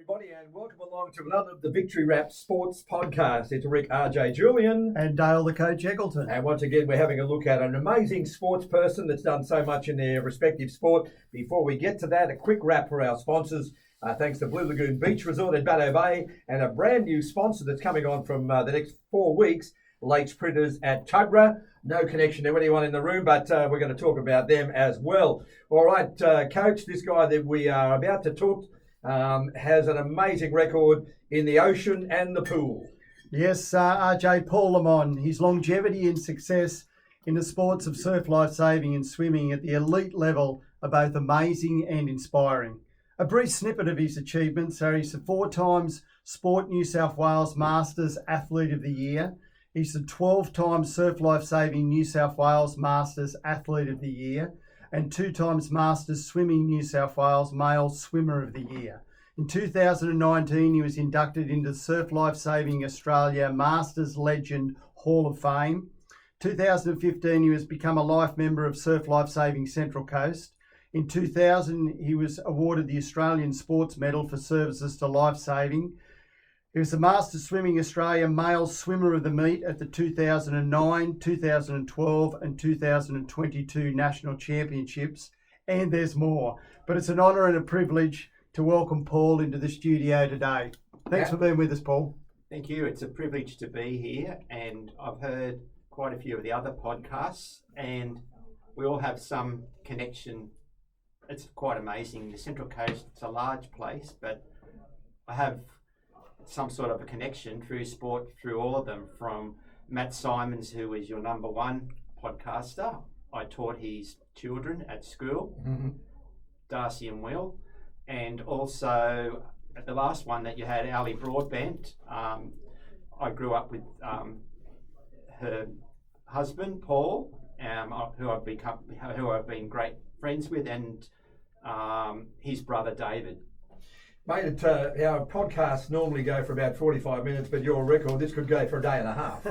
everybody, and welcome along to another of the Victory Wrap Sports Podcast. It's Rick, RJ, Jullienne. And Dale, the coach, Eggleton. And once again, we're having a look at an amazing sports person that's done so much in their respective sport. Before we get to that, a quick wrap for our sponsors. Thanks to Blue Lagoon Beach Resort at Batto Bay, and a brand new sponsor that's coming on from the next 4 weeks, Lates Printers at Tuggerah. No connection to anyone in the room, but we're going to talk about them as well. All right, Coach, this guy that we are about to talk has an amazing record in the ocean and the pool. Yes, RJ, Paul Lemmon. His longevity and success in the sports of surf lifesaving and swimming at the elite level are both amazing and inspiring. A brief snippet of his achievements are he's the 4 times Sport New South Wales Masters Athlete of the Year. He's the 12-time Surf Lifesaving New South Wales Masters Athlete of the Year and 2 times Masters Swimming New South Wales Male Swimmer of the Year. In 2019, he was inducted into the Surf Lifesaving Australia Masters Legend Hall of Fame. 2015, he was become a life member of Surf Lifesaving Central Coast. In 2000, he was awarded the Australian Sports Medal for services to lifesaving. He was the Masters Swimming Australia Male Swimmer of the Meet at the 2009, 2012 and 2022 National Championships. And there's more. But it's an honour and a privilege to welcome Paul into the studio today. Thanks for being with us, Paul. Thank you. It's a privilege to be here. And I've heard quite a few of the other podcasts and we all have some connection. It's quite amazing. The Central Coast, it's a large place, but I have some sort of a connection through sport, through all of them, from Matt Simons, who is your number one podcaster. I taught his children at school, Darcy and Will, and also at the last one that you had, Ali Broadbent. I grew up with her husband, Paul, who I've been great friends with, and his brother, David. Mate, our podcasts normally go for about 45 minutes, but your record, this could go for a day and a half.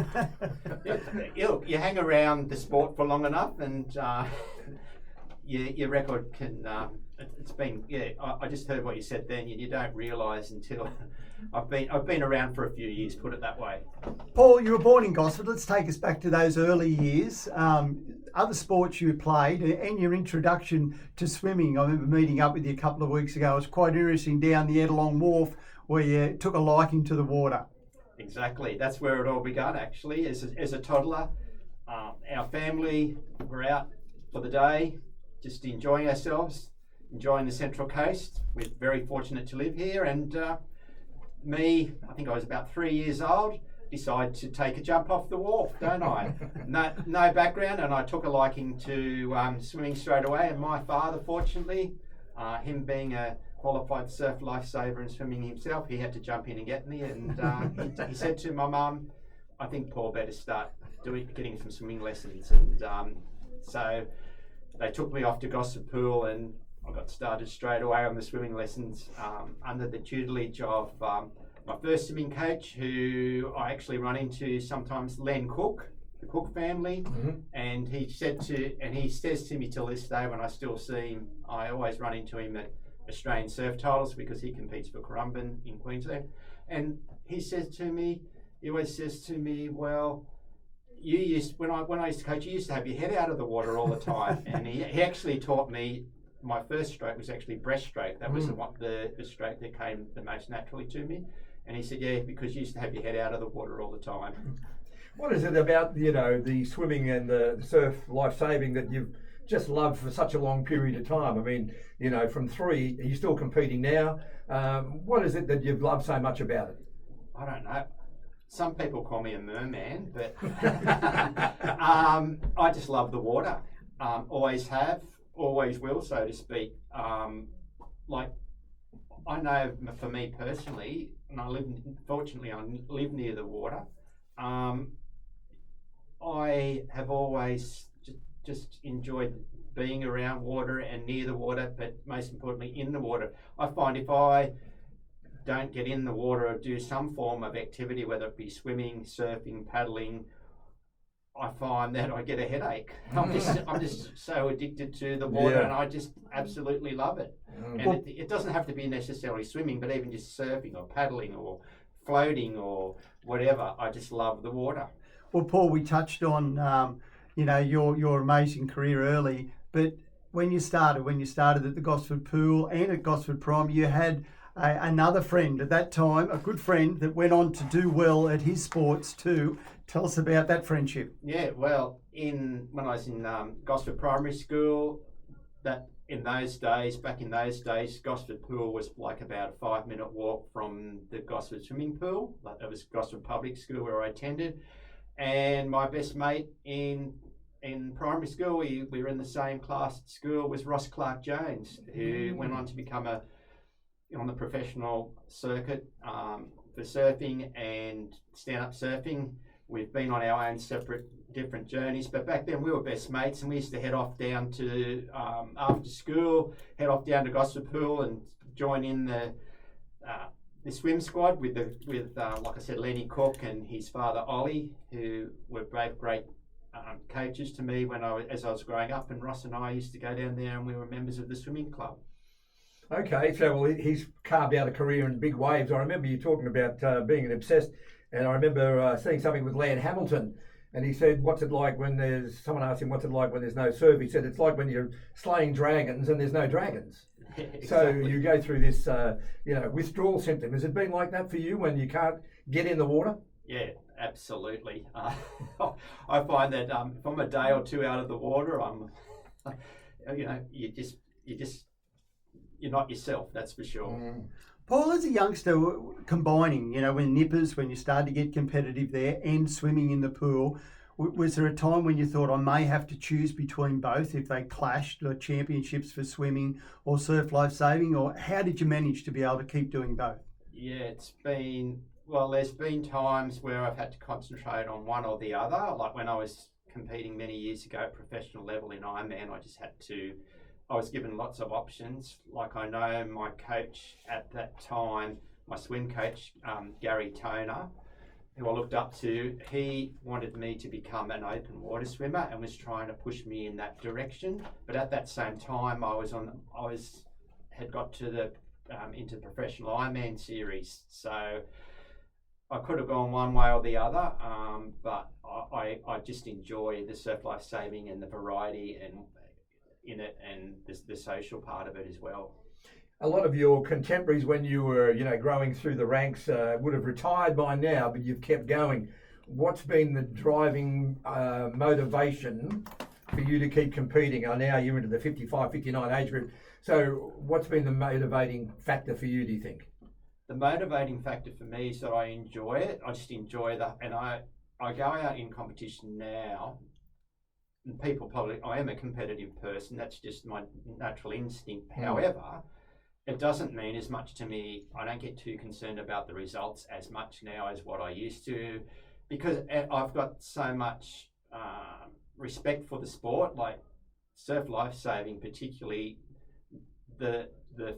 You hang around the sport for long enough and your record can, it's been, I just heard what you said then, you don't realise until, I've been around for a few years, put it that way. Paul, you were born in Gosford. Let's take us back to those early years. Other sports you played and your introduction to swimming. I remember meeting up with you a couple of weeks ago. It was quite interesting down the Eggleton Wharf where you took a liking to the water. Exactly. That's where it all began, actually. As a toddler, our family were out for the day, just enjoying ourselves, enjoying the Central Coast. We're very fortunate to live here. And me, I think I was about 3 years old, decided to take a jump off the wharf, don't I? No background, and I took a liking to swimming straight away. And my father, fortunately, him being a qualified surf lifesaver and swimming himself, he had to jump in and get me. And he said to my mum, I think Paul better start getting some swimming lessons. And so they took me off to Gosford Pool, and I got started straight away on the swimming lessons under the tutelage of my first swimming coach, who I actually run into sometimes, Len Cook, the Cook family, and he says to me till this day when I still see him, I always run into him at Australian surf titles because he competes for Currumbin in Queensland, and he always says to me, well, when I used to coach, you used to have your head out of the water all the time. And he actually taught me, my first stroke was actually breaststroke. That was the stroke that came the most naturally to me. And he said, yeah, because you used to have your head out of the water all the time. What is it about, the swimming and the surf life-saving that you've just loved for such a long period of time? I mean, from 3, are you still competing now? What is it that you've loved so much about it? I don't know. Some people call me a merman, but I just love the water. Always have, always will, so to speak. I know for me personally, and I live near the water. I have always just enjoyed being around water and near the water, but most importantly in the water. I find if I don't get in the water or do some form of activity, whether it be swimming, surfing, paddling, I find that I get a headache. I'm just so addicted to the water, and I just absolutely love it. And it doesn't have to be necessarily swimming, but even just surfing or paddling or floating or whatever. I just love the water. Well, Paul, we touched on your amazing career early, but when you started at the Gosford Pool and at Gosford Primary, you had another friend at that time, a good friend that went on to do well at his sports too. Tell us about that friendship. Yeah, well, when I was in Gosford Primary School, back in those days, Gosford Pool was like about a 5-minute walk from the Gosford swimming pool. That was Gosford Public School where I attended. And my best mate in primary school, we were in the same class at school, was Ross Clark Jones, who went on to become on the professional circuit for surfing and stand-up surfing. We've been on our own separate, different journeys, but back then we were best mates, and we used to head off down to after school, head off down to Gosford Pool and join in the swim squad with like I said, Lenny Cook and his father Ollie, who were both great coaches to me as I was growing up. And Ross and I used to go down there, and we were members of the swimming club. Okay, so he's carved out a career in big waves. I remember you talking about being an obsessed, and I remember seeing something with Lan Hamilton, and he said, "What's it like when someone asked him, what's it like when there's no surf?" He said, "It's like when you're slaying dragons and there's no dragons." Exactly. So you go through this, withdrawal symptom. Has it been like that for you when you can't get in the water? Yeah, absolutely. I find that if I'm a day or two out of the water, you're not yourself. That's for sure. Paul, as a youngster, combining, when nippers, when you started to get competitive there, and swimming in the pool, was there a time when you thought, I may have to choose between both if they clashed, like championships for swimming or surf life saving, or how did you manage to be able to keep doing both? Yeah, there's been times where I've had to concentrate on one or the other. Like when I was competing many years ago at professional level in Ironman, I was given lots of options. Like I know my coach at that time, my swim coach, Gary Toner, who I looked up to, he wanted me to become an open water swimmer and was trying to push me in that direction. But at that same time, had got to the into professional Ironman series, so I could have gone one way or the other. But I just enjoy the surf life saving and the variety and in it, and the social part of it as well. A lot of your contemporaries, when you were, growing through the ranks, would have retired by now, but you've kept going. What's been the driving motivation for you to keep competing? Now you're into the 55, 59 age group. So what's been the motivating factor for you, do you think? The motivating factor for me is that I enjoy it. I just enjoy that. And I go out in competition now. And I am a competitive person. That's just my natural instinct. However, it doesn't mean as much to me. I don't get too concerned about the results as much now as what I used to, because I've got so much respect for the sport. Like surf life saving, particularly, the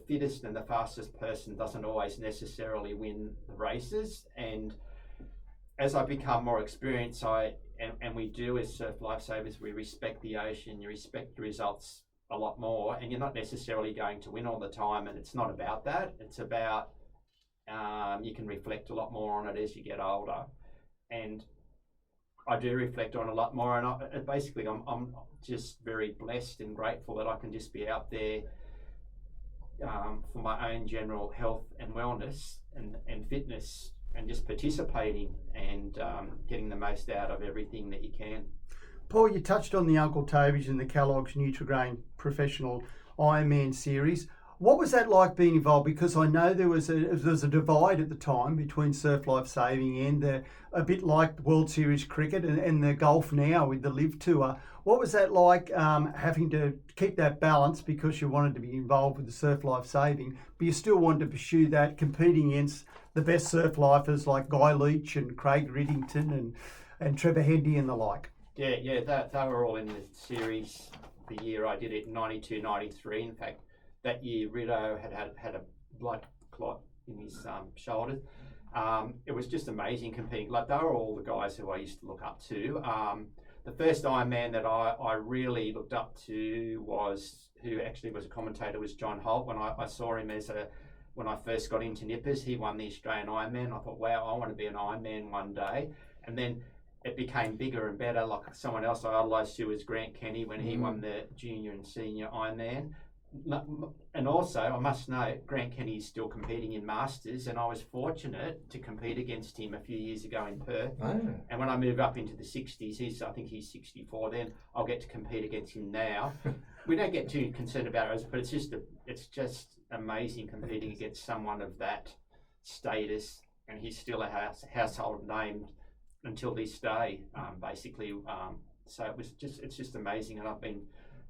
fittest and the fastest person doesn't always necessarily win the races. And as I become more experienced, and we do as surf lifesavers, we respect the ocean, you respect the results a lot more, and you're not necessarily going to win all the time, and it's not about that. It's about you can reflect a lot more on it as you get older, and I do reflect on a lot more, and I'm just very blessed and grateful that I can just be out there for my own general health and wellness and fitness, and just participating and getting the most out of everything that you can. Paul, you touched on the Uncle Toby's and the Kellogg's Nutrigrain Professional Ironman Series. What was that like being involved? Because I know there was a divide at the time between surf life saving and a bit like World Series cricket and the golf now with the Live Tour. What was that like having to keep that balance, because you wanted to be involved with the surf life saving, but you still wanted to pursue that, competing against the best surf lifers like Guy Leach and Craig Riddington and Trevor Hendy and the like? Yeah, they were all in the series the year I did it, 92, 93. In fact, that year Riddo had a blood clot in his shoulder. It was just amazing competing. Like, they were all the guys who I used to look up to. the first Ironman that I really looked up to was, who actually was a commentator, was John Holt. When I saw him when I first got into Nippers, he won the Australian Ironman. I thought, wow, I want to be an Ironman one day. And then it became bigger and better. Like someone else I idolised too was Grant Kenny when he won the junior and senior Ironman. And also, I must note, Grant Kenny is still competing in Masters, and I was fortunate to compete against him a few years ago in Perth. Oh. And when I move up into the 60s, I think he's 64, then I'll get to compete against him now. We don't get too concerned about it, but it's just amazing competing against someone of that status, and he's still a household name until this day, basically. So it's just amazing, and I've been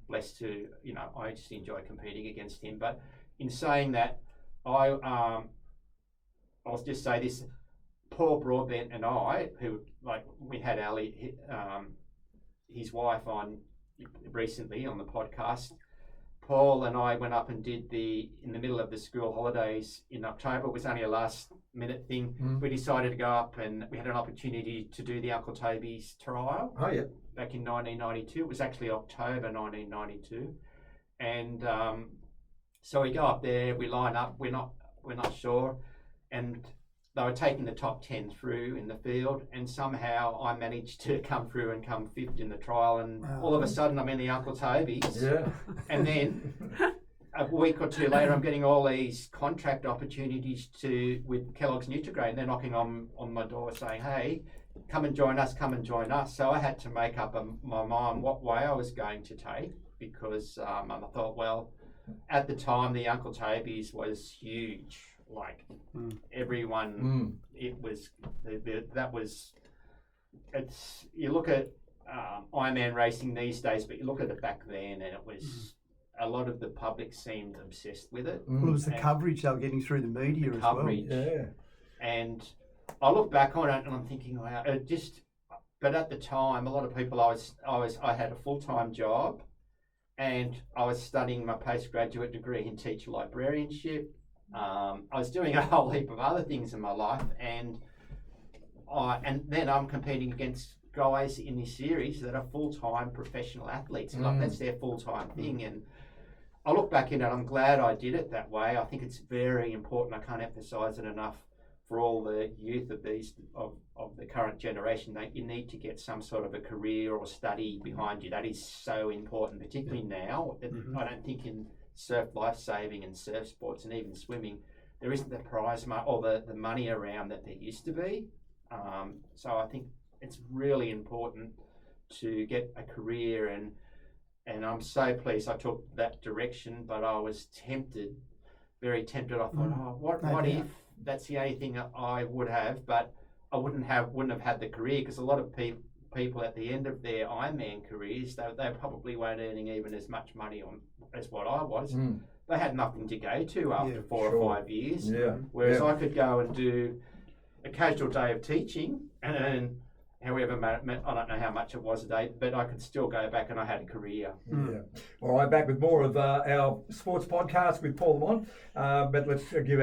blessed to, I just enjoy competing against him. But in saying that, I'll just say this: Paul Broadbent and I, who we had Ali, his wife, on recently on the podcast. Paul and I went up and did in the middle of the school holidays in October. It was only a last minute thing. We decided to go up, and we had an opportunity to do the Uncle Toby's trial. Oh, yeah. Back in 1992. It was actually October 1992. And so we go up there, we line up, we're not sure. And they were taking the top 10 through in the field, and somehow I managed to come through and come fifth in the trial, and all of a sudden I'm in the Uncle Toby's. Yeah. And then a week or two later I'm getting all these contract opportunities with Kellogg's Nutrigrain. They're knocking on my door saying, hey, come and join us. So I had to make up my mind what way I was going to take, because I thought, well, at the time the Uncle Toby's was huge. Like everyone, it was you look at Ironman racing these days, but you look at it back then, and it was a lot of the public seemed obsessed with it. Well, it was the coverage they were getting through the media as well. Yeah. And I look back on it and I'm thinking, wow, but at the time, a lot of people, I had a full-time job, and I was studying my postgraduate degree in teacher librarianship. I was doing a whole heap of other things in my life, and then I'm competing against guys in this series that are full-time professional athletes. Like that's their full-time thing. And I look back in it, I'm glad I did it that way. I think it's very important. I can't emphasise it enough for all the youth of the current generation, that you need to get some sort of a career or study behind you. That is so important, particularly now. I don't think in surf lifesaving and surf sports and even swimming, there isn't the prize money or the money around that there used to be. So I think it's really important to get a career, and I'm so pleased I took that direction. But I was tempted, very tempted. I thought, what if that's the only thing I would have, but I wouldn't have had the career, because a lot of people at the end of their Ironman careers, they probably weren't earning even as much money as what I was. They had nothing to go to after 4 or 5 years. Whereas I could go and do a casual day of teaching and earn however, I don't know how much it was a day, but I could still go back and I had a career. Yeah. All right, back with more of our sports podcast with Paul Lemmon. But let's give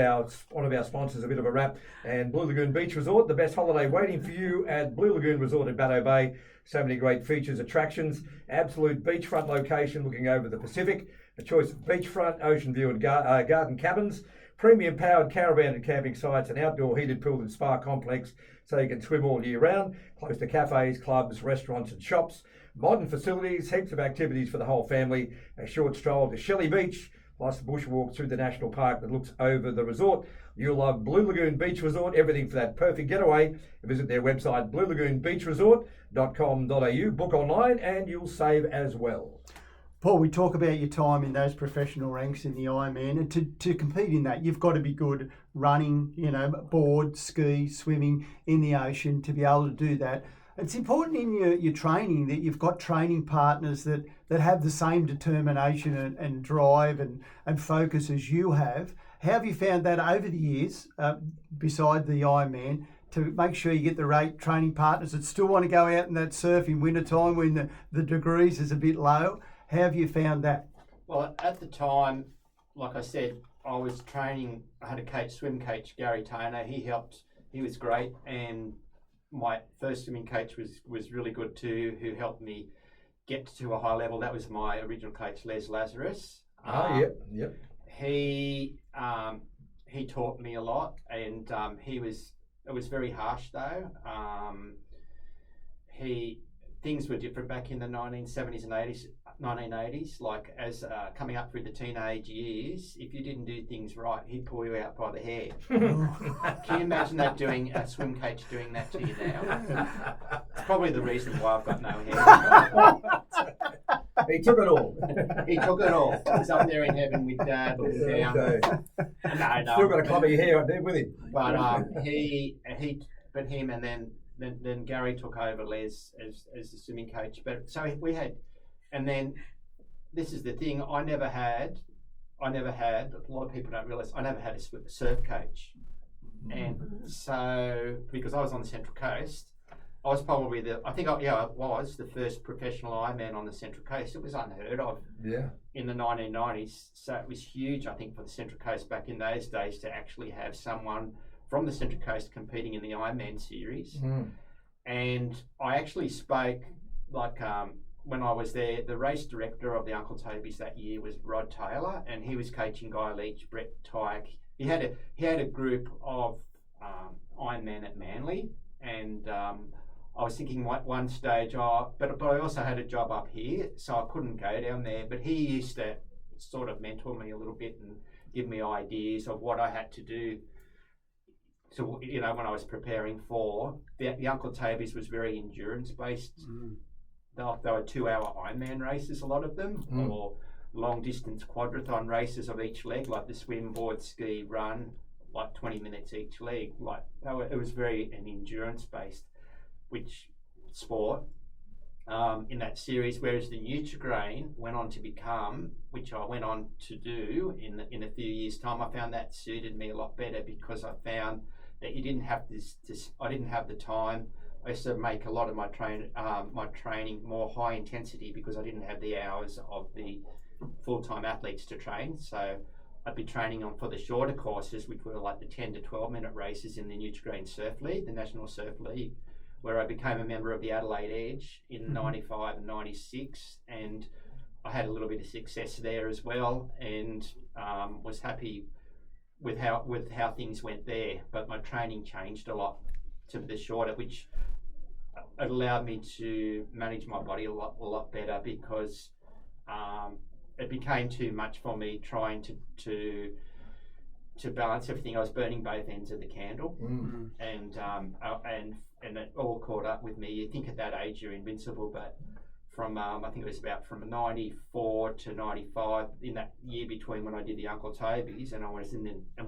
one of our sponsors a bit of a wrap. And Blue Lagoon Beach Resort, the best holiday waiting for you at Blue Lagoon Resort at Batteau Bay. So many great features, attractions, absolute beachfront location looking over the Pacific, a choice of beachfront, ocean view and garden cabins, premium powered caravan and camping sites, an outdoor heated pool and spa complex so you can swim all year round, close to cafes, clubs, restaurants and shops, modern facilities, heaps of activities for the whole family, a short stroll to Shelley Beach, plus a bushwalk through the national park that looks over the resort. You'll love Blue Lagoon Beach Resort, everything for that perfect getaway. Visit their website, bluelagoonbeachresort.com.au, book online and you'll save as well. Paul, we talk about your time in those professional ranks in the Ironman, and to compete in that, you've got to be good running, board, ski, swimming in the ocean to be able to do that. It's important in your training that you've got training partners that have the same determination and drive and focus as you have. How have you found that over the years, beside the Ironman, to make sure you get the right training partners that still want to go out in that surf in wintertime when the degrees is a bit low? How have you found that? Well, at the time, like I said, I was training. I had a swim coach, Gary Tainer. He helped. He was great, and my first swimming coach was really good too, who helped me get to a high level. That was my original coach, Les Lazarus. Yep. He taught me a lot, and it was very harsh though. Things were different back in the 1970s and 1980s. Like as coming up through the teenage years, if you didn't do things right, he'd pull you out by the hair. Can you imagine that a swim coach doing that to you now? It's probably the reason why I've got no hair. He took it all. He took it all. He's up there in heaven with Dad looking down. Okay. No. Still got a club of your hair up there with him. But him, and then Gary took over Les as the swimming coach. But so we had, and then this is the thing. I never had. A lot of people don't realise. I never had a surf coach, and so because I was on the Central Coast. I was probably I was the first professional Ironman on the Central Coast. It was unheard of in the 1990s. So it was huge, I think, for the Central Coast back in those days to actually have someone from the Central Coast competing in the Ironman series. And I actually spoke, when I was there, the race director of the Uncle Toby's that year was Rod Taylor, and he was coaching Guy Leach, Brett Tyke. He had a group of Ironman at Manly, and I was thinking one stage, but I also had a job up here, so I couldn't go down there. But he used to sort of mentor me a little bit and give me ideas of what I had to do. So, when I was preparing for, the Uncle Toby's was very endurance based. They were 2-hour Ironman races, a lot of them, or long distance quadrathon races of each leg, like the swim, board, ski, run, like 20 minutes each leg. It was very an endurance based. Which sport in that series, whereas the Nutrigrain went on to become, which I went on to do in a few years' time. I found that suited me a lot better because I found that you didn't have I didn't have the time. I used to make a lot of my training more high intensity because I didn't have the hours of the full-time athletes to train. So I'd be training for the shorter courses, which were like the 10 to 12 minute races in the Nutrigrain Surf League, the National Surf League, where I became a member of the Adelaide Edge in 95 and 96, and I had a little bit of success there as well, and was happy with how things went there. But my training changed a lot to the shorter, which allowed me to manage my body a lot better because it became too much for me trying to balance everything. I was burning both ends of the candle, and it all caught up with me. You think at that age you're invincible, but from I think it was about from 94 to 95, in that year between when I did the Uncle Toby's and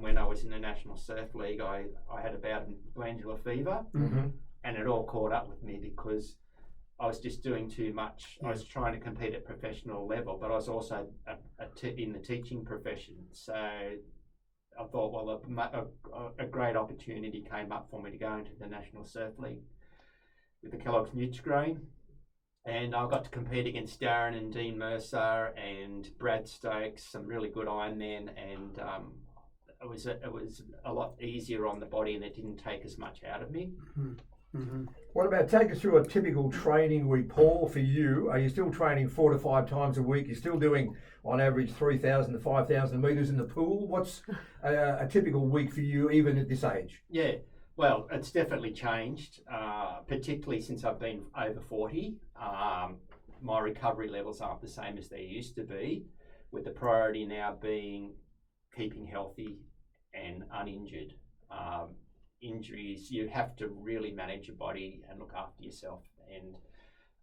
when I was in the National Surf League, I had a bout of glandular fever, and it all caught up with me because I was just doing too much. I was trying to compete at professional level, but I was also in the teaching profession. So I thought, well, a great opportunity came up for me to go into the National Surf League with the Kellogg's Nutrigrain, and I got to compete against Darren and Dean Mercer and Brad Stokes, some really good Ironmen, and it was a lot easier on the body, and it didn't take as much out of me. What about, take us through a typical training week, Paul, for you? Are you still training 4 to 5 times a week? You're still doing, on average, 3,000 to 5,000 metres in the pool. What's a typical week for you, even at this age? Yeah, well, it's definitely changed, particularly since I've been over 40. My recovery levels aren't the same as they used to be, with the priority now being keeping healthy and uninjured. Injuries, you have to really manage your body and look after yourself, and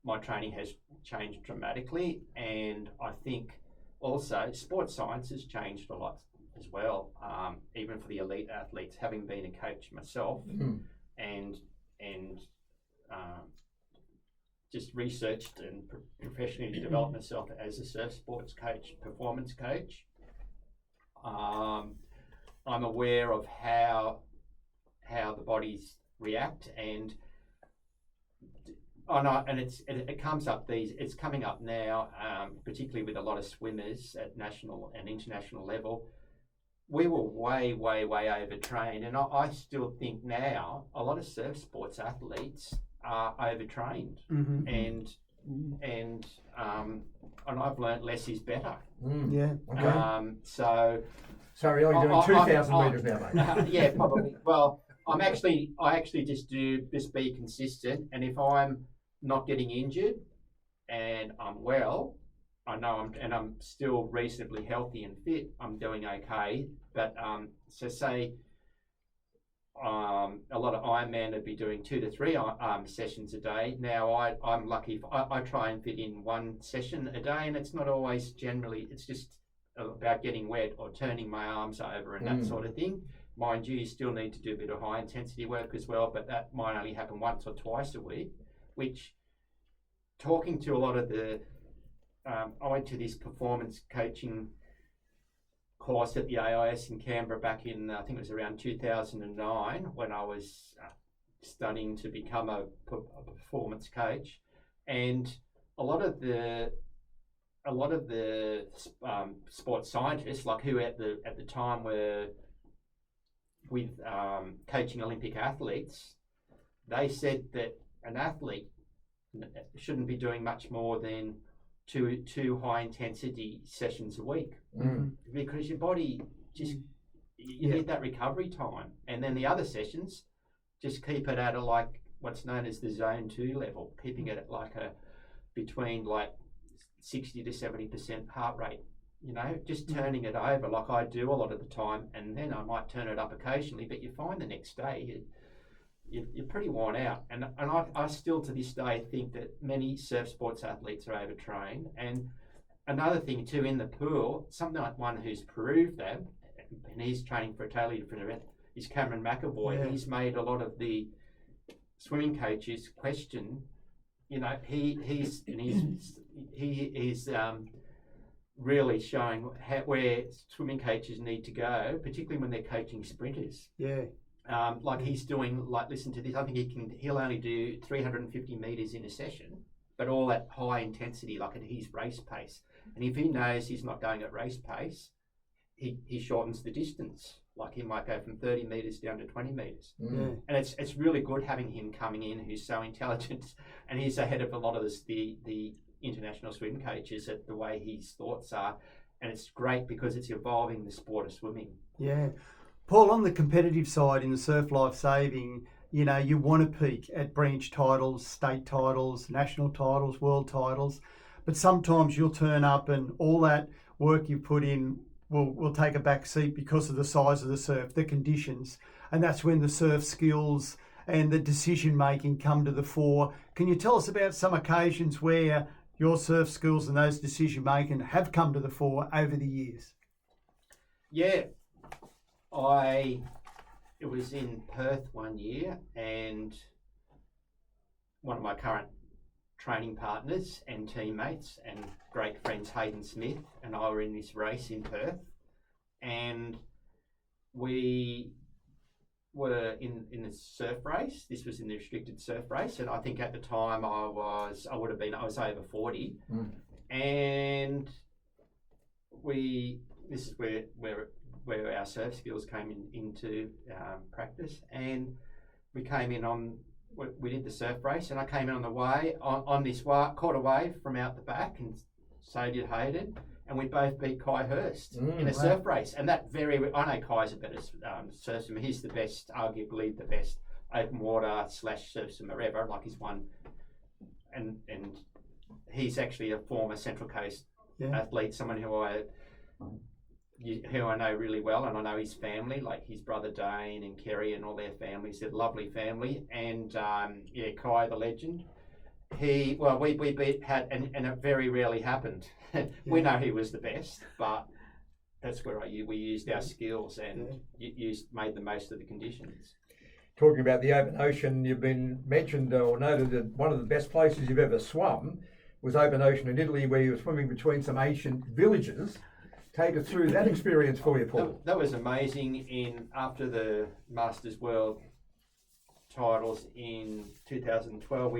my training has changed dramatically, and I think also sports science has changed a lot as well, even for the elite athletes, having been a coach myself, and just researched and professionally developed myself as a surf sports coach, performance coach. I'm aware of how the bodies react, and it comes up it's coming up now, particularly with a lot of swimmers at national and international level. we were way overtrained, and I still think now a lot of surf sports athletes are overtrained, Mm-hmm. and I've learnt less is better. Yeah. Okay. So Sorry, you're only doing 2,000 metres now, mate. yeah, probably. Well, I actually just be consistent, and if I'm not getting injured and I'm well, I know I'm still reasonably healthy and fit, I'm doing okay. But so say a lot of Ironman would be doing 2 to 3 sessions a day. Now I'm lucky. I try and fit in 1 session a day, and it's not always generally. It's just about getting wet or turning my arms over and that sort of thing. Mind you still need to do a bit of high intensity work as well, but that might only happen once or twice a week. Which, talking to a lot of the, I went to this performance coaching course at the AIS in Canberra back in, I think it was around 2009, when I was studying to become a performance coach, and a lot of the sports scientists, like who at the time were with coaching Olympic athletes, they said that an athlete shouldn't be doing much more than two high intensity sessions a week, because your body just you need that recovery time, and then the other sessions just keep it at a like what's known as the zone 2 level, keeping it at like a between like 60 to 70% heart rate, just turning it over like I do a lot of the time, and then I might turn it up occasionally, but you find the next day you're pretty worn out. And I still to this day think that many surf sports athletes are overtrained. And another thing too, in the pool, something like one who's proved that, and he's training for a totally different event, is Cameron McAvoy. Yeah. He's made a lot of the swimming coaches question, he's really showing where swimming coaches need to go, particularly when they're coaching sprinters. Yeah. Like he's doing, listen to this, I think he'll only do 350 metres in a session, but all at high intensity, like at his race pace. And if he knows he's not going at race pace, he shortens the distance. Like he might go from 30 metres down to 20 metres. And it's really good having him coming in who's so intelligent, and he's ahead of a lot of the international swim coaches at the way his thoughts are. And it's great because it's evolving the sport of swimming. Yeah. Paul, on the competitive side in the surf life saving, you want to peak at branch titles, state titles, national titles, world titles, but sometimes you'll turn up and all that work you've put in will take a back seat because of the size of the surf, the conditions, and that's when the surf skills and the decision making come to the fore. Can you tell us about some occasions where your surf skills and those decision making have come to the fore over the years? Yeah. It was in Perth one year, and one of my current training partners and teammates and great friends, Hayden Smith, and I were in this race in Perth, and we were in the surf race. This was in the restricted surf race, and I think at the time I was over 40, and this is where our surf skills came into practice, and we came in we did the surf race, and I came in on this caught a wave from out the back, and so did Hayden, and we both beat Kai Hurst in a surf race. And that I know Kai's a better surf swimmer. He's the best, arguably the best open water / surf swimmer ever. Like he's won, and he's actually a former Central Coast athlete, someone who I know really well, and I know his family, like his brother Dane and Kerry and all their families. They're a lovely family, and Kai the legend. We beat Pat, and it very rarely happened. We know he was the best, but that's where we used our skills and made the most of the conditions. Talking about the open ocean, you've been mentioned or noted that one of the best places you've ever swum was open ocean in Italy, where you were swimming between some ancient villages. Take us through that experience for you, Paul. That was amazing. After the Masters World titles in 2012,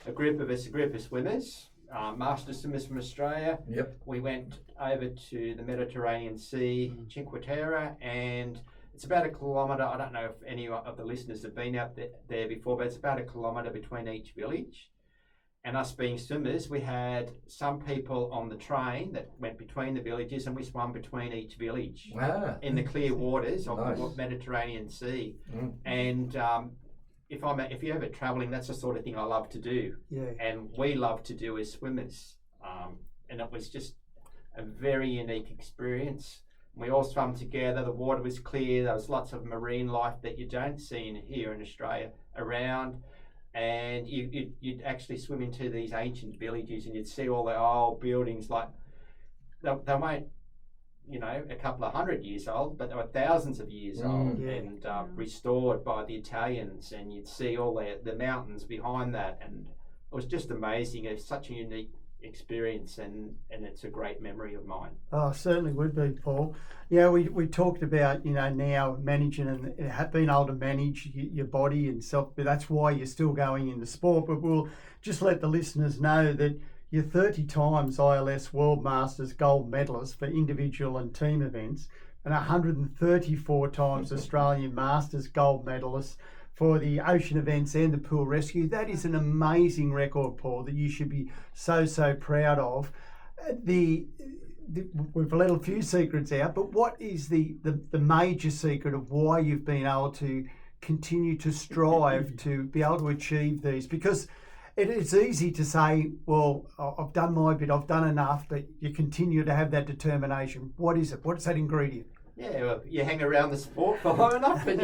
a group of swimmers, Masters swimmers from Australia. Yep. We went over to the Mediterranean Sea, Cinque Terre, and it's about a kilometre. I don't know if any of the listeners have been out there before, but it's about a kilometre between each village. And us being swimmers, we had some people on the train that went between the villages, and we swam between each village in the clear waters of the Mediterranean Sea. And if you're ever travelling, that's the sort of thing I love to do. Yeah. And we love to do as swimmers. And it was just a very unique experience. We all swam together. The water was clear. There was lots of marine life that you don't see here in Australia around. And you'd actually swim into these ancient villages, and you'd see all the old buildings, like they weren't, a couple of 100 years old, but they were thousands of years old, and restored by the Italians. And you'd see all the mountains behind that, and it was just amazing. It's such a unique experience, and it's a great memory of mine. Oh, certainly would be, Paul. Yeah, we talked about, now managing and being able to manage your body and self, but that's why you're still going into sport. But we'll just let the listeners know that you're 30 times ILS World Masters gold medalist for individual and team events, and 134 times Australian Masters gold medalist for the ocean events and the pool rescue. That is an amazing record, Paul, that you should be so proud of. We've let a few secrets out, but what is the major secret of why you've been able to continue to strive to be able to achieve these? Because it's easy to say, well, I've done my bit, I've done enough, but you continue to have that determination. What is it? What's that ingredient? Yeah, well, you hang around the sport for long enough, and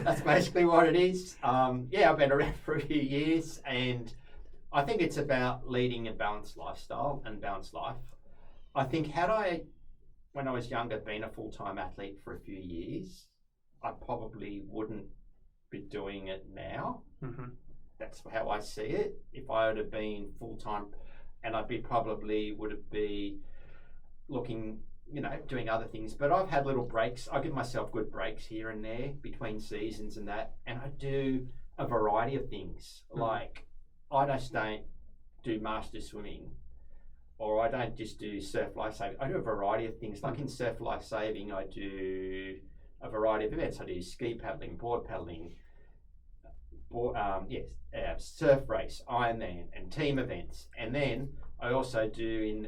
that's basically what it is. I've been around for a few years, and I think it's about leading a balanced lifestyle and balanced life. I think had I, when I was younger, been a full-time athlete for a few years, I probably wouldn't be doing it now. Mm-hmm. That's how I see it. If I would have been full-time, and would have been looking, doing other things. But I've had little breaks. I give myself good breaks here and there between seasons and that. And I do a variety of things. Like, I just don't do master swimming, or I don't just do surf life saving. I do a variety of things. Like in surf life saving, I do a variety of events. I do ski paddling, board paddling, surf race, Ironman, and team events. And then I also do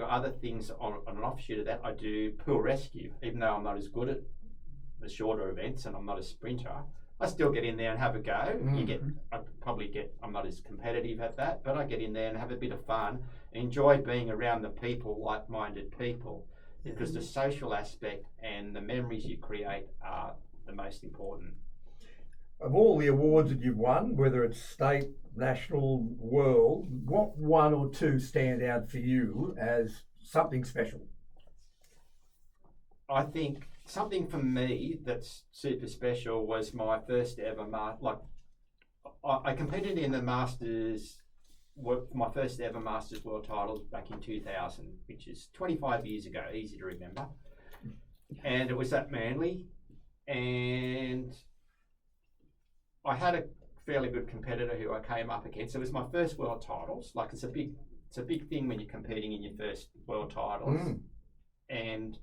other things on an offshoot of that. I do pool rescue, even though I'm not as good at the shorter events and I'm not a sprinter. I still get in there and have a go. I'm not as competitive at that, but I get in there and have a bit of fun and enjoy being around the people, like-minded people, because the social aspect and the memories you create are the most important. Of all the awards that you've won, whether it's state, national, world, what one or two stand out for you as something special? I think something for me that's super special was my first ever I competed in the Masters, my first ever Masters World titles back in 2000, which is 25 years ago, easy to remember. And it was at Manly, and I had a fairly good competitor who I came up against. It was my first world titles. Like, it's a big thing when you're competing in your first world titles. And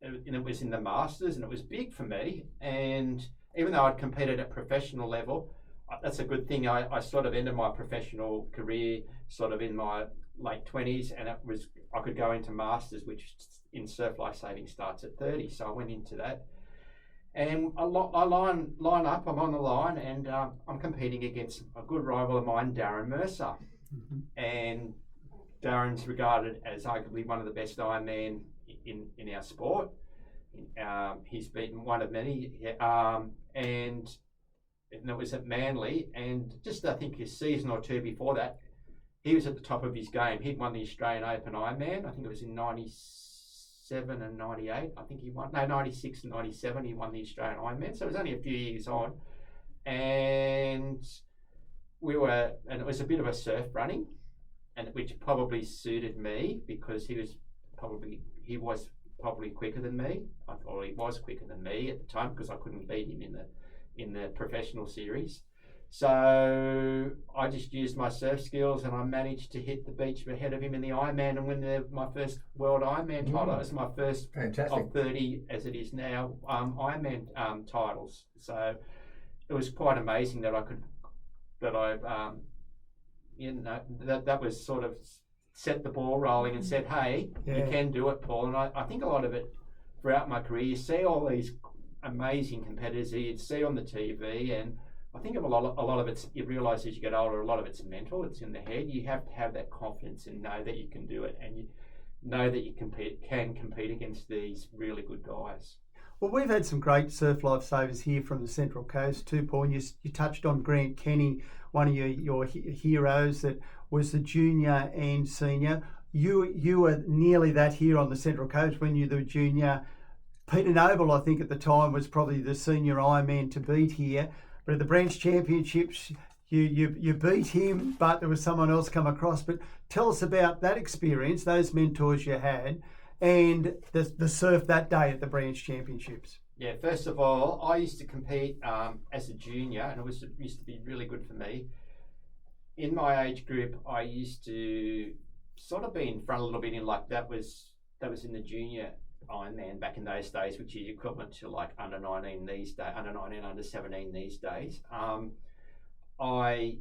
it was in the Masters, and it was big for me. And even though I'd competed at professional level, that's a good thing. I sort of ended my professional career sort of in my late 20s, and I could go into Masters, which in surf life saving starts at 30. So I went into that. And I line up, I'm on the line, and I'm competing against a good rival of mine, Darren Mercer. Mm-hmm. And Darren's regarded as arguably one of the best Ironmen in our sport. He's beaten one of many, and it was at Manly. And just I think a season or two before that, he was at the top of his game. He'd won the Australian Open Ironman. I think it was in 97 and 98. I think he won. No, 96 and 97. He won the Australian Ironman. So it was only a few years on, and it was a bit of a surf running, and which probably suited me because he was probably quicker than me. Or he was quicker than me at the time because I couldn't beat him in the professional series. So I just used my surf skills and I managed to hit the beach ahead of him in the Ironman and win my first World Ironman title. It was my first of 30, as it is now, Ironman titles. So it was quite amazing that that was sort of set the ball rolling and said, hey, you can do it, Paul. And I think a lot of it throughout my career, you see all these amazing competitors that you'd see on the TV, and I think a lot of it's, you realise as you get older, a lot of it's mental, it's in the head. You have to have that confidence and know that you can do it, and you know that you can compete against these really good guys. Well, we've had some great surf lifesavers here from the Central Coast too, Paul. You touched on Grant Kenny, one of your heroes that was the junior and senior. You were nearly that here on the Central Coast when you were the junior. Peter Noble, I think at the time, was probably the senior Ironman to beat here. But at the Branch Championships, you beat him, but there was someone else come across. But tell us about that experience, those mentors you had, and the surf that day at the Branch Championships. Yeah, first of all, I used to compete as a junior, and it used to be really good for me. In my age group, I used to sort of be in front a little bit. That was in the junior Ironman back in those days, which is equivalent to like under 19 these days, under 19, under 17 these days. I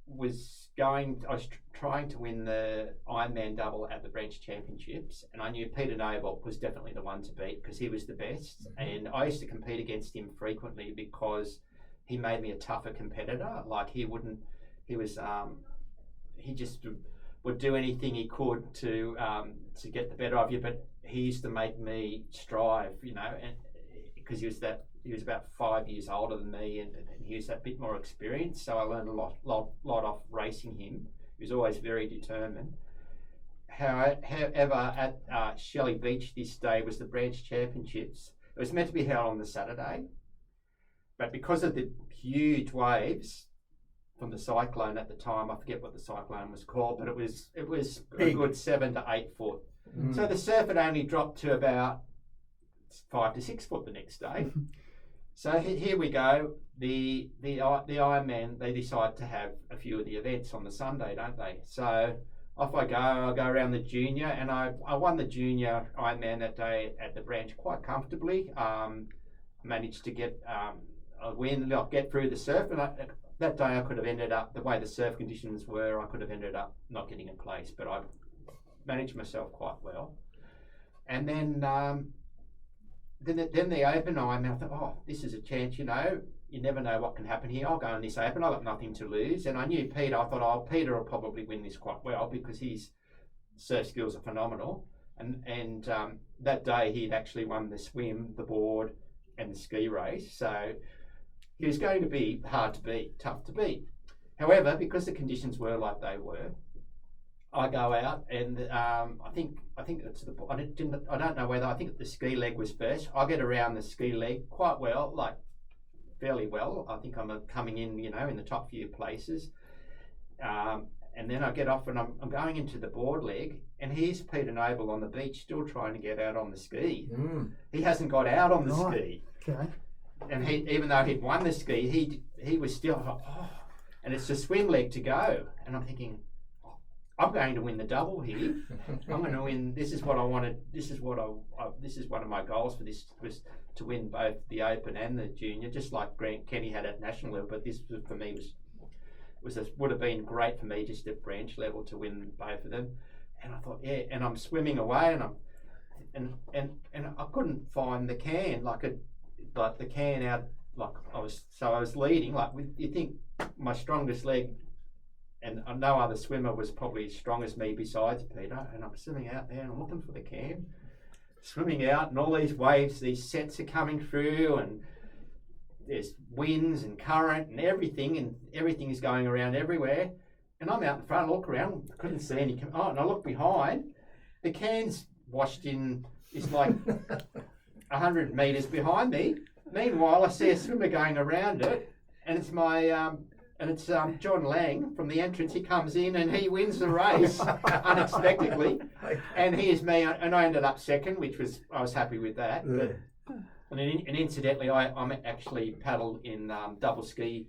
was trying to win the Ironman double at the Branch Championships, and I knew Peter Noble was definitely the one to beat because he was the best. And I used to compete against him frequently because he made me a tougher competitor. Like he just would do anything he could to get the better of you, but he used to make me strive, and because he was about 5 years older than me, and he was that bit more experienced. So I learned a lot off racing him. He was always very determined. However, at Shelley Beach this day was the Branch Championships. It was meant to be held on the Saturday, but because of the huge waves from the cyclone at the time, I forget what the cyclone was called, but it was a good 7 to 8 foot. So the surf had only dropped to about 5 to 6 foot the next day. So here we go. The Ironman, they decide to have a few of the events on the Sunday, don't they? So off I go. I go around the junior, and I won the junior Ironman that day at the Branch quite comfortably. Managed to get a win, get through the surf, and that day I could have ended up, the way the surf conditions were, I could have ended up not getting a place, but I managed myself quite well. And then the Open Ironman, I thought, oh, this is a chance, you never know what can happen here. I'll go in this Open, I've got nothing to lose. And I knew Peter, I thought, oh, Peter will probably win this quite well because his surf skills are phenomenal. And that day he'd actually won the swim, the board, and the ski race. So he was going to be hard to beat, tough to beat. However, because the conditions were like they were, I go out and I think it's I don't know whether, I think the ski leg was first. I get around the ski leg quite well, like fairly well. I think I'm coming in, in the top few places. And then I get off and I'm going into the board leg, and here's Peter Noble on the beach still trying to get out on the ski. He hasn't got out on the ski. Okay. And even though he'd won the ski, he was still like, oh, and it's a swim leg to go. And I'm thinking, I'm going to win the double here. I'm going to win. This is what I wanted. This is one of my goals for this, was to win both the Open and the Junior, just like Grant Kenny had at national level. But this for me would have been great for me just at branch level to win both of them. And I thought, yeah. And I'm swimming away, and I couldn't find the can, like the can out. Like I was leading. Like you think my strongest leg. And no other swimmer was probably as strong as me besides Peter. And I'm swimming out there and I'm looking for the cam. Swimming out, and all these waves, these sets are coming through, and there's winds and current and everything is going around everywhere. And I'm out in front, I look around, I couldn't see any. Oh, and I look behind, the can's washed in, it's like 100 metres behind me. Meanwhile, I see a swimmer going around it, and it's it's John Lang from the entrance. He comes in and he wins the race unexpectedly, and here's me, and I ended up second, I was happy with that. But, and incidentally, I'm actually paddled in double ski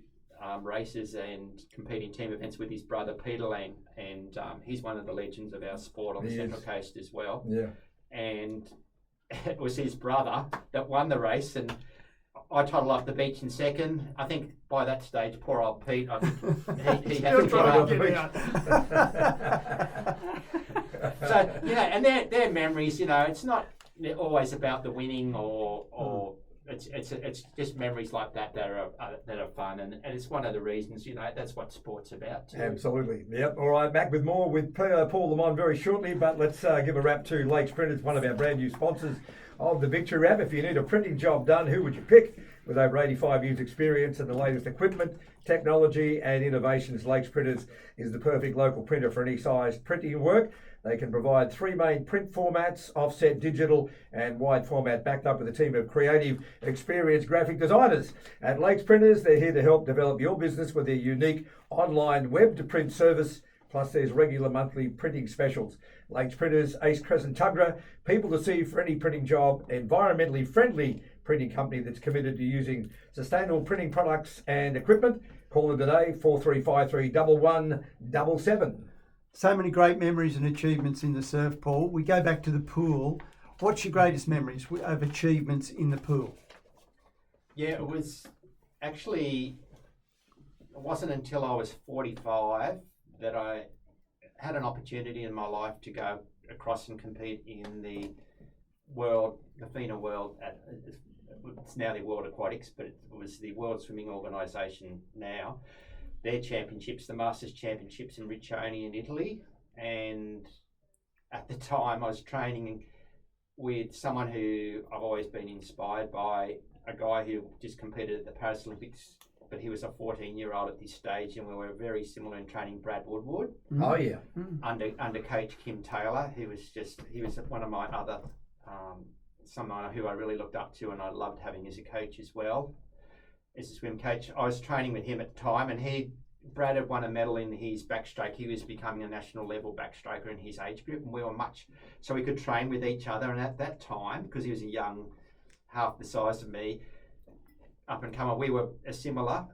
races and competing team events with his brother Peter Lang, and he's one of the legends of our sport on the Central Coast as well. Yeah. And it was his brother that won the race, and I toddled up the beach in second. I think by that stage, poor old Pete, I think he had to give up. So, and their memories, it's not always about the winning or it's just memories like that are fun, and it's one of the reasons, that's what sport's about too. Absolutely. Yep. All right, back with more with Paul Lemmon very shortly, but let's give a wrap to Lakes Printers, one of our brand new sponsors of the Victory Wrap. If you need a printing job done, who would you pick? With over 85 years experience and the latest equipment, technology and innovations, Lakes Printers is the perfect local printer for any size printing work. They can provide 3 main print formats: offset, digital and wide format, backed up with a team of creative, experienced graphic designers. At Lakes Printers, they're here to help develop your business with their unique online web-to-print service. Plus, there's regular monthly printing specials. Lakes Printers, Ace Crescent, Tuggerah, people to see for any printing job, environmentally friendly printing company that's committed to using sustainable printing products and equipment. Call them today, 4353 1177. So many great memories and achievements in the surf, Paul. We go back to the pool. What's your greatest memories of achievements in the pool? Yeah, it wasn't until I was 45 that I had an opportunity in my life to go across and compete in the FINA World. It's now the World Aquatics, but it was the World Swimming Organisation now. Their championships, the Masters Championships in Riccione in Italy. And at the time I was training with someone who I've always been inspired by, a guy who just competed at the Paris Olympics, but he was a 14-year-old at this stage, and we were very similar in training. Brad Woodward. Oh yeah. Under coach Kim Taylor, he was one of my other someone who I really looked up to, and I loved having as a coach as well, as a swim coach. I was training with him at the time, and Brad had won a medal in his backstroke. He was becoming a national level backstroker in his age group, and we were so we could train with each other. And at that time, because he was a young, half the size of me, up and comer, we were a similar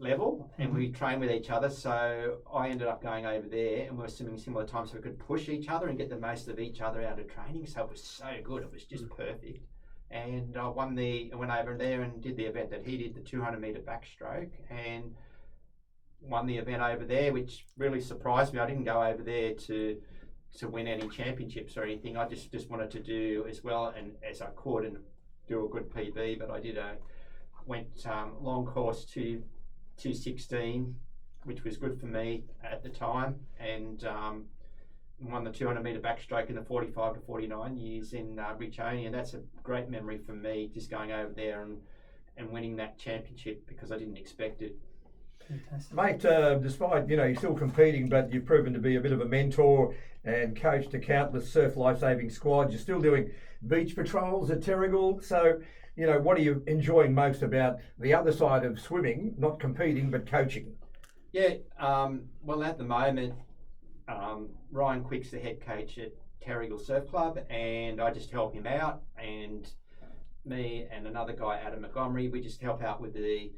level, and we trained with each other. So I ended up going over there, and we were swimming similar times, so we could push each other and get the most of each other out of training. So it was so good. It was just perfect. And I went over there and did the event that he did, the 200-metre backstroke, and won the event over there, which really surprised me. I didn't go over there to win any championships or anything. I just wanted to do as well and as I could and do a good PB. But I went long course to 2:16, which was good for me at the time, and won the 200-metre backstroke in the 45 to 49 years in Riccione, and that's a great memory for me, just going over there and winning that championship, because I didn't expect it. Fantastic. Mate, despite, you're still competing, but you've proven to be a bit of a mentor and coach to countless surf lifesaving squads. You're still doing beach patrols at Terrigal. So, what are you enjoying most about the other side of swimming, not competing, but coaching? Yeah, well, at the moment, Ryan Quick's the head coach at Terrigal Surf Club, and I just help him out, and me and another guy, Adam Montgomery, we just help out with the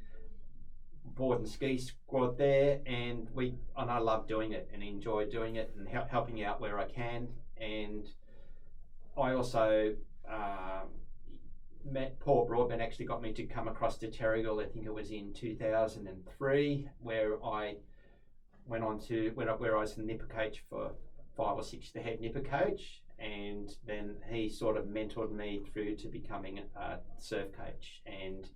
board and ski squad there, and I love doing it and enjoy doing it and helping out where I can. And I also met Paul Broadbent, actually got me to come across to Terrigal. I think it was in 2003, where I went where I was the nipper coach for 5 or 6, the head nipper coach, and then he sort of mentored me through to becoming a surf coach, and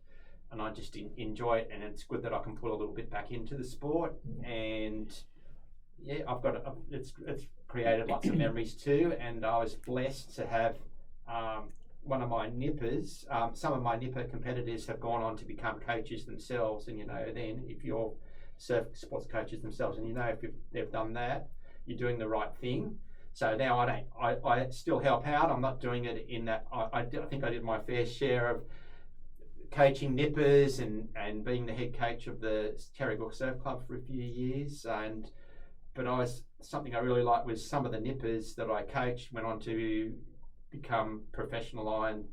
I just enjoy it, and it's good that I can put a little bit back into the sport. And yeah, it's created lots of memories too, and I was blessed to have one of my nippers, some of my nipper competitors have gone on to become coaches themselves, and then if you're surf sports coaches themselves, and if they've done that, you're doing the right thing. So now I still help out. I'm not doing it in that. I think I did my fair share of coaching nippers and being the head coach of the Terrigal Surf Club for a few years. But something I really liked was some of the nippers that I coached went on to become professional Iron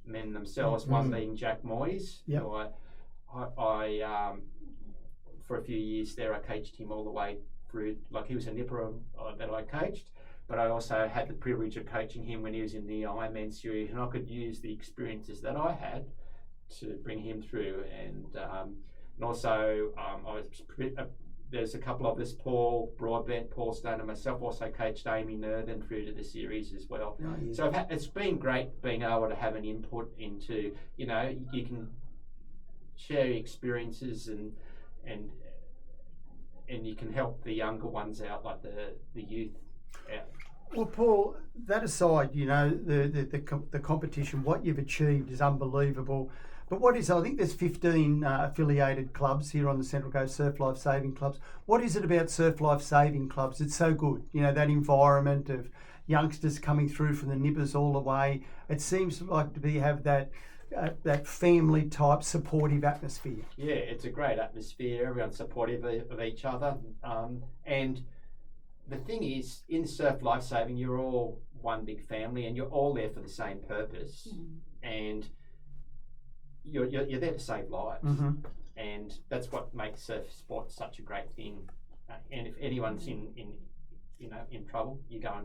men themselves. One being Jack Moyes, who I for a few years there, I coached him all the way through. Like, he was a nipper that I coached, but I also had the privilege of coaching him when he was in the Ironman series, and I could use the experiences that I had to bring him through. And also, there's a couple of us, Paul Broadbent, Paul Stone, and myself also coached Amy Nerthen through to the series as well. Oh, yeah. So it's been great being able to have an input into, you can share experiences and you can help the younger ones out, like the youth out. Well, Paul, that aside, the competition, what you've achieved is unbelievable. But I think there's 15 affiliated clubs here on the Central Coast, Surf Life Saving Clubs. What is it about Surf Life Saving Clubs? It's so good. That environment of youngsters coming through from the nippers all the way. It seems like to have that family type supportive atmosphere. Yeah, it's a great atmosphere. Everyone's supportive of each other. And the thing is, in Surf Life Saving, you're all one big family and you're all there for the same purpose. And you're there to save lives. And that's what makes surf sport such a great thing. And if anyone's in trouble, you go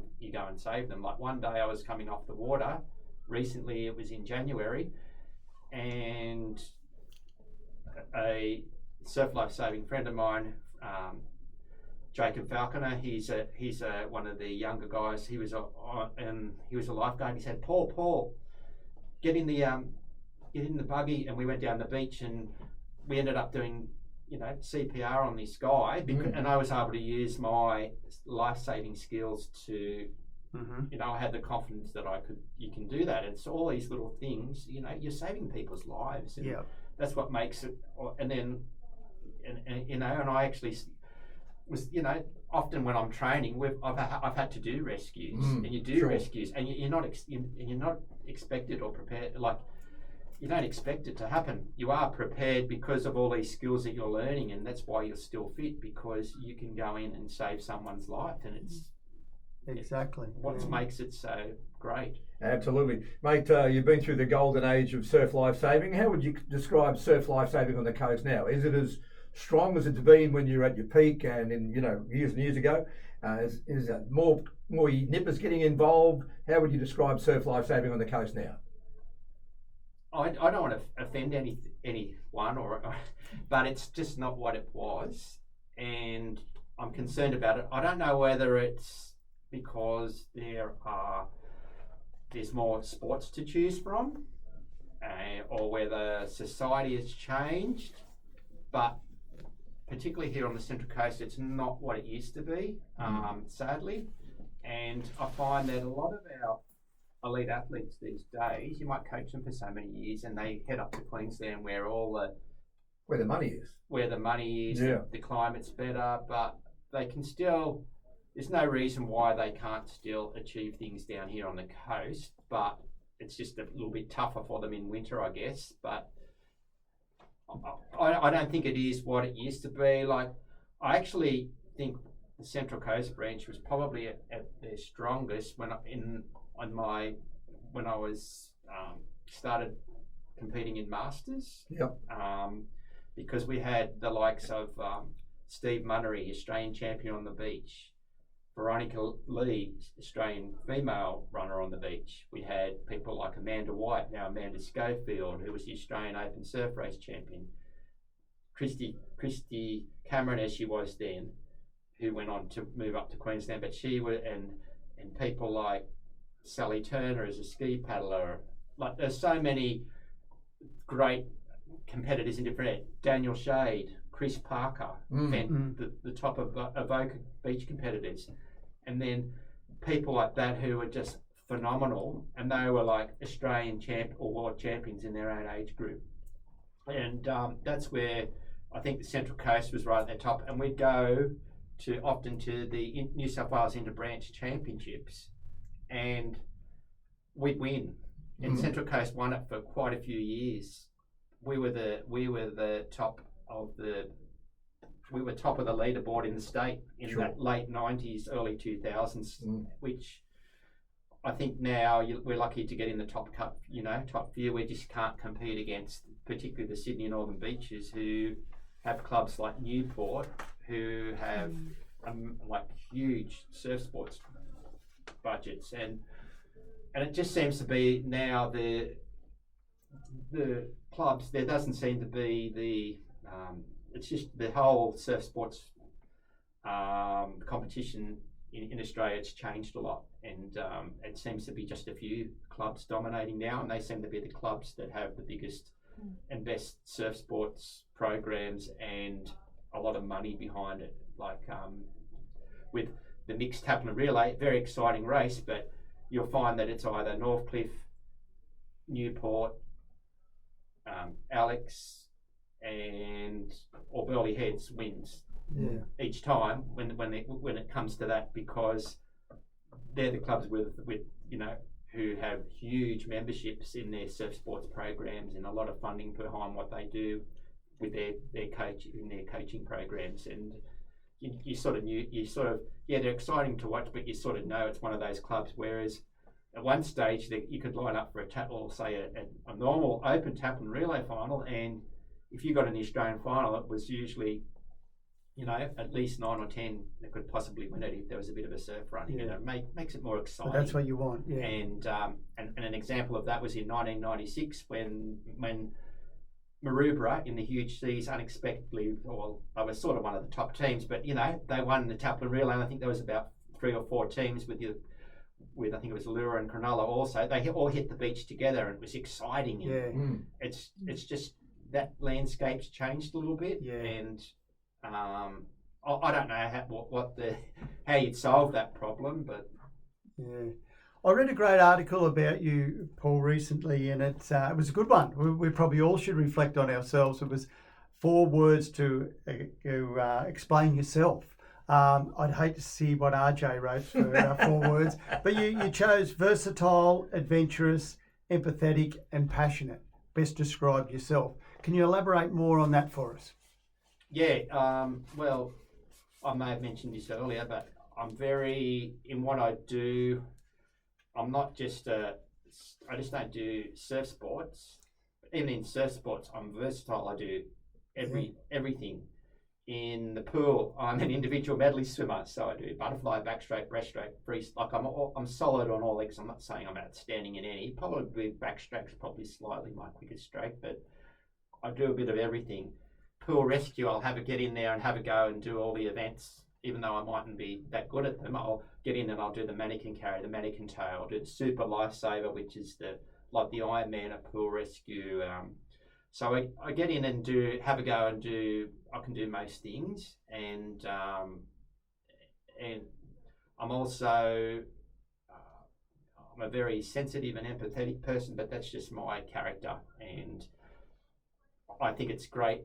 and save them. Like, one day I was coming off the water. Recently, it was in January, and a Surf Life Saving friend of mine, Jacob Falconer, he's one of the younger guys. He was a lifeguard. He said, Paul, get in the buggy, and we went down the beach, and we ended up doing CPR on this guy, and I was able to use my life-saving skills to I had the confidence that you can do that. It's all these little things, you're saving people's lives, and that's what makes it. And then and I actually was, often when I'm training, I've had to do rescues, and you do rescues, and you're not expected or prepared. Like, you don't expect it to happen. You are prepared because of all these skills that you're learning, and that's why you're still fit, because you can go in and save someone's life, and it's exactly what makes it so great. Absolutely. Mate, you've been through the golden age of surf life saving. How would you describe surf life saving on the coast now? Is it as strong as it's been when you're at your peak and in years and years ago? Is it more nippers getting involved? How would you describe surf life saving on the coast now? I don't want to offend anyone, but it's just not what it was, and I'm concerned about it. I don't know whether it's because there's more sports to choose from, or whether society has changed, but particularly here on the Central Coast, it's not what it used to be, sadly, and I find that a lot of our elite athletes these days, you might coach them for so many years, and they head up to Queensland where the money is, the climate's better, but they can still. There's no reason why they can't still achieve things down here on the coast, but it's just a little bit tougher for them in winter, I guess. But I don't think it is what it used to be. Like, I actually think the Central Coast branch was probably at their strongest when I was started competing in Masters. Because we had the likes of Steve Munnery, Australian champion on the beach, Veronica Lee, Australian female runner on the beach. We had people like Amanda White, now Amanda Schofield, who was the Australian Open Surf Race champion. Christy Cameron, as she was then, who went on to move up to Queensland, but she was, and people like Sally Turner as a ski paddler. Like, there's so many great competitors in different areas. Daniel Shade, Chris Parker, the top of Avoca Beach competitors. And then people like that who were just phenomenal, and they were like Australian or world champions in their own age group. And that's where I think the Central Coast was right at the top. And we'd go often to the New South Wales Interbranch Championships, and we'd win. And Central Coast won it for quite a few years. We were top of the leaderboard in the state in that late 90s, early 2000s, which I think now we're lucky to get in the top cup, top few. We just can't compete against, particularly the Sydney Northern Beaches, who have clubs like Newport, who have like huge surf sports budgets, and it just seems to be now the clubs. There doesn't seem to be it's just the whole surf sports competition in Australia. It's changed a lot, and it seems to be just a few clubs dominating now, and they seem to be the clubs that have the biggest and best surf sports programs and a lot of money behind it. Like with the mixed tackle relay, very exciting race, but you'll find that it's either Northcliffe, Newport, Alex, or Burleigh Heads wins each time when it comes to that, because they're the clubs with who have huge memberships in their surf sports programs and a lot of funding behind what they do with their coaching programs. And they're exciting to watch, but you sort of know it's one of those clubs. Whereas at one stage you could line up for a tackle, say a normal open tackle and relay final, and if you got an Australian final, it was usually at least 9 or 10 that could possibly win it if there was a bit of a surf running. Yeah. Makes it more exciting. But that's what you want. Yeah. And an example of that was in 1996 when Maroubra in the huge seas unexpectedly, well, they were sort of one of the top teams, but they won the tackle and relay, and I think there was about 3 or 4 teams with I think it was Lura and Cronulla also. They all hit the beach together, and it was exciting. And it's just that landscape's changed a little bit, and I don't know how you'd solve that problem, but I read a great article about you, Paul, recently, and it was a good one. We probably all should reflect on ourselves. It was 4 words to explain yourself. I'd hate to see what RJ wrote for 4 words, but you chose versatile, adventurous, empathetic, and passionate. Best describe yourself. Can you elaborate more on that for us? Yeah, well, I may have mentioned this earlier, but I'm in what I do, I'm not just I just don't do surf sports. Even in surf sports, I'm versatile. I do everything. In the pool, I'm an individual medley swimmer, so I do butterfly, backstroke, breaststroke, free. Like I'm solid on all legs. I'm not saying I'm outstanding in any. Probably backstroke's probably slightly my quickest stroke, but I do a bit of everything. Pool rescue, I'll get in there and have a go and do all the events, even though I mightn't be that good at them. I'll get in and I'll do the mannequin carry, the mannequin tow. I'll do the super lifesaver, which is the Ironman of pool rescue. So I get in and have a go and I can do most things, and I'm also I'm a very sensitive and empathetic person, but that's just my character, and I think it's great.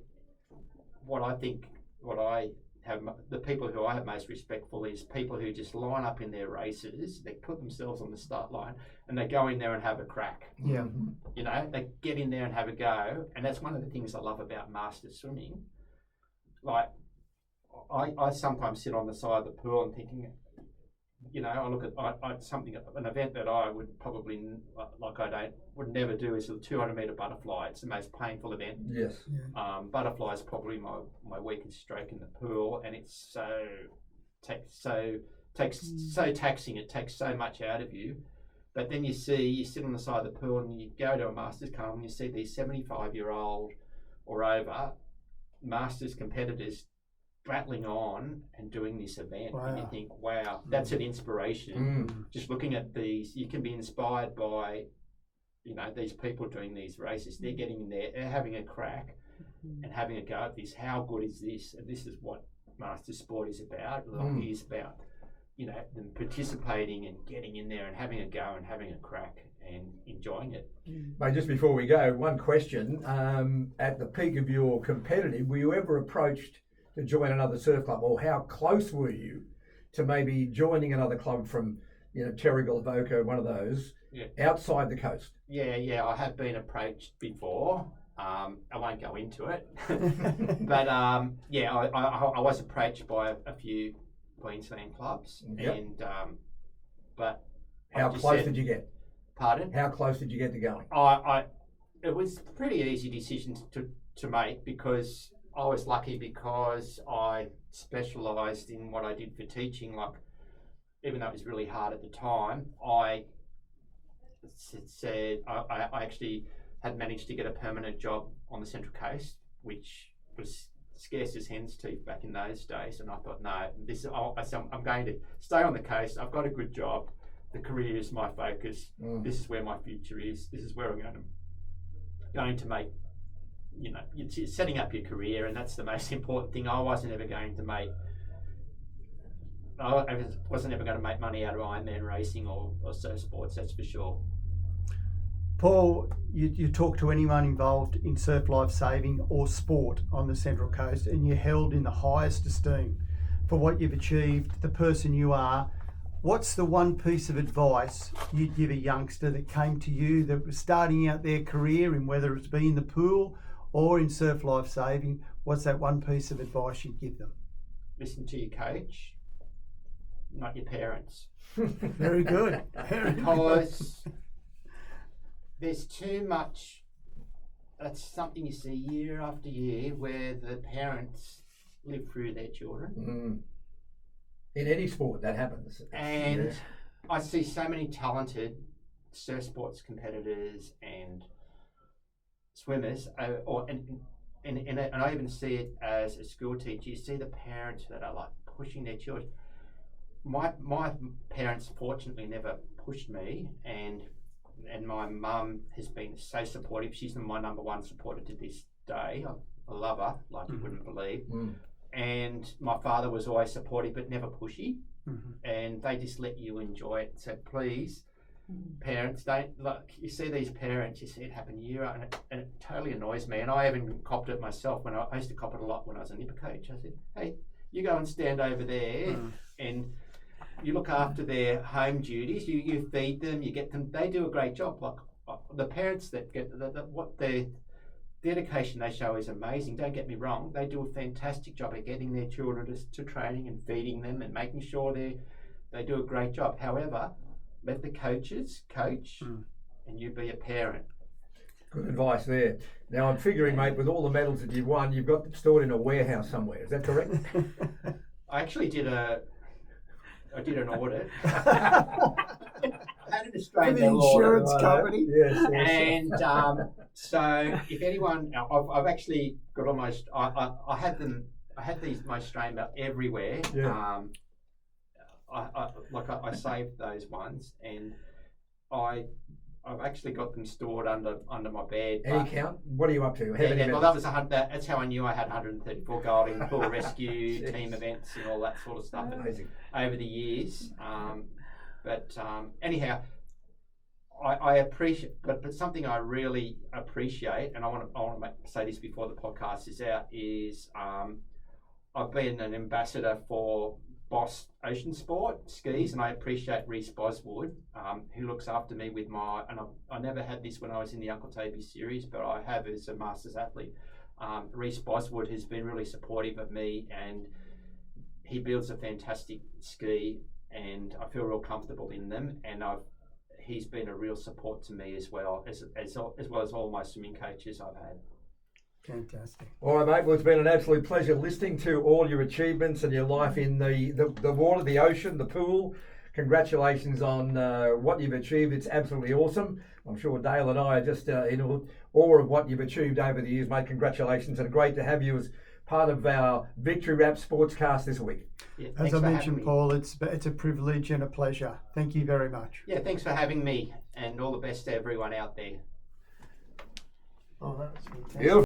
The people who I have most respect for is people who just line up in their races, they put themselves on the start line, and they go in there and have a crack. Yeah. They get in there and have a go, and that's one of the things I love about master swimming. Like, I sometimes sit on the side of the pool and thinking, I look at an event that I would probably would never do is the 200-meter butterfly. It's the most painful event. Yes. Butterfly is probably my weakest stroke in the pool, and it's so taxing. It takes so much out of you. But then you sit on the side of the pool and you go to a Masters Carnival and you see these 75-year-old or over Masters competitors battling on and doing this event. Wow. And you think, wow, that's an inspiration. Just looking at these, you can be inspired by, these people doing these races. They're getting in there, they're having a crack and having a go at this. How good is this? And this is what master sport is about. It is about, them participating and getting in there and having a go and having a crack and enjoying it. Mate, just before we go, one question. At the peak of your competitive, were you ever approached to join another surf club, or how close were you to maybe joining another club from, Terrigal, Avoca, one of those, outside the coast? Yeah, I have been approached before. I won't go into it, but I was approached by a few Queensland clubs, and but How close did you get? Pardon? How close did you get to going? It was a pretty easy decision to make, because I was lucky because I specialised in what I did for teaching. Like, even though it was really hard at the time, I actually had managed to get a permanent job on the Central Coast, which was scarce as hen's teeth back in those days. And I thought, no, I'm going to stay on the coast. I've got a good job. The career is my focus. This is where my future is. This is where I'm going to make, it's setting up your career, and that's the most important thing. I wasn't ever going to make money out of Ironman racing or surf sports, that's for sure. Paul, you talk to anyone involved in surf life saving or sport on the Central Coast, and you're held in the highest esteem for what you've achieved, the person you are. What's the one piece of advice you'd give a youngster that came to you that was starting out their career in, whether it's been in the pool or in surf life saving? What's that one piece of advice you'd give them? Listen to your coach, not your parents. Very good. Because there's too much, that's something you see year after year, where the parents live through their children. In any sport, that happens. And I see so many talented surf sports competitors and swimmers, and I even see it as a school teacher. You see the parents that are like pushing their children. My parents fortunately never pushed me, and my mum has been so supportive. She's my number one supporter to this day. I love her like you wouldn't believe. And my father was always supportive but never pushy. And they just let you enjoy it. So please, parents, don't look. You see these parents, you see it happen year out, and it totally annoys me. And I even copped it myself when I used to cop it a lot when I was a nipper coach. I said, hey, you go and stand over there and you look after their home duties. You feed them, you get them. They do a great job. Like the parents that get what their dedication they show is amazing. Don't get me wrong. They do a fantastic job at getting their children to training and feeding them and making sure they do a great job. However, let the coaches coach and you be a parent. Good advice there. Now I'm figuring, mate, with all the medals that you've won, you've got them stored in a warehouse somewhere. Is that correct? I actually did an audit. I had an Australian the insurance company. Yes. And so if anyone, I've actually got almost, I had these my Australian belt everywhere. Yeah. I saved those ones, and I've actually got them stored under my bed. Any count? What are you up to? Well, that's how I knew I had 134 gold in pool rescue, team events, and all that sort of stuff. Amazing. Over the years. Anyhow, I appreciate, but something I really appreciate, and I want to say this before the podcast is out, is I've been an ambassador for Boss Ocean Sport skis, and I appreciate Reece Boswood, who looks after me with I never had this when I was in the Uncle Toby series, but I have as a Masters athlete. Reece Boswood has been really supportive of me, and he builds a fantastic ski, and I feel real comfortable in them, and he's been a real support to me as well as well as all my swimming coaches I've had. Fantastic. All right, mate. Well, it's been an absolute pleasure listening to all your achievements and your life in the water, the ocean, the pool. Congratulations on what you've achieved. It's absolutely awesome. I'm sure Dale and I are just in awe of what you've achieved over the years, mate. Congratulations, and great to have you as part of our Victory Wrap Sportscast this week. Yeah, as I mentioned, Paul, it's a privilege and a pleasure. Thank you very much. Yeah, thanks for having me, and all the best to everyone out there. Oh, that was fantastic. Beautiful.